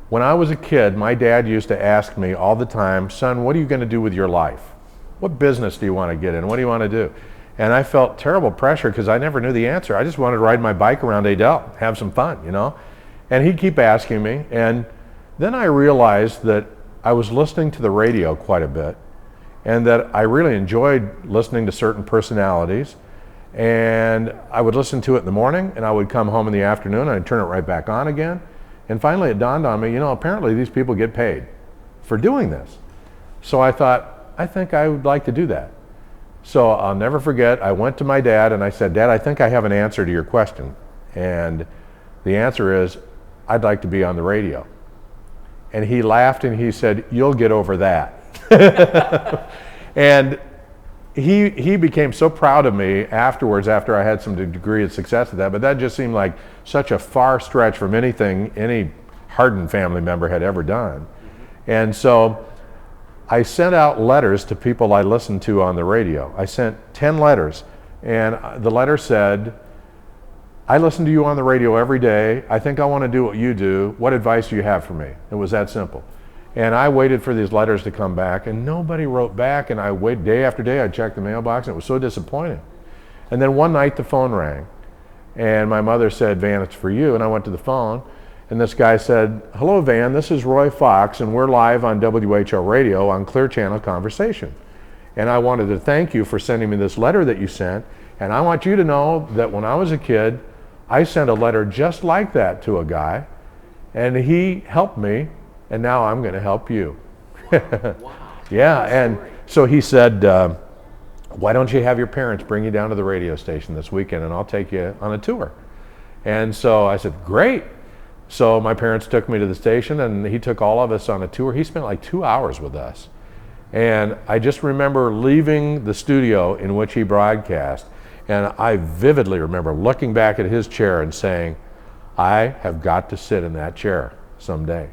When I was a kid, my dad used to ask me all the time, son, what are you going to do with your life? What business do you want to get in? What do you want to do? And I felt terrible pressure because I never knew the answer. I just wanted to ride my bike around Adel, have some fun, you know? And he'd keep asking me. And then I realized that I was listening to the radio quite a bit and that I really enjoyed listening to certain personalities. And I would listen to it in the morning and I would come home in the afternoon and I'd turn it right back on again. And finally it dawned on me, you know, apparently these people get paid for doing this. So I thought, I think I would like to do that. So I'll never forget, I went to my dad and I said, Dad, I think I have an answer to your question. And the answer is, I'd like to be on the radio. And he laughed and he said, you'll get over that. And he became so proud of me afterwards, after I had some degree of success at that, but that just seemed like such a far stretch from anything any Harden family member had ever done. And so I sent out letters to people I listened to on the radio. I sent 10 letters, and the letter said, I listen to you on the radio every day. I think I want to do what you do. What advice do you have for me? It was that simple. And I waited for these letters to come back, and nobody wrote back, and I waited day after day. I checked the mailbox, and it was so disappointing. And then one night the phone rang, and my mother said, Van, it's for you. And I went to the phone, and this guy said, hello, Van, this is Roy Fox, and we're live on WHO Radio on Clear Channel Conversation. And I wanted to thank you for sending me this letter that you sent, and I want you to know that when I was a kid, I sent a letter just like that to a guy, and he helped me, and now I'm going to help you. Wow. Yeah, and so he said, why don't you have your parents bring you down to the radio station this weekend, and I'll take you on a tour. And so I said, great. So my parents took me to the station, and he took all of us on a tour. He spent like 2 hours with us. And I just remember leaving the studio in which he broadcast, and I vividly remember looking back at his chair and saying, I have got to sit in that chair someday.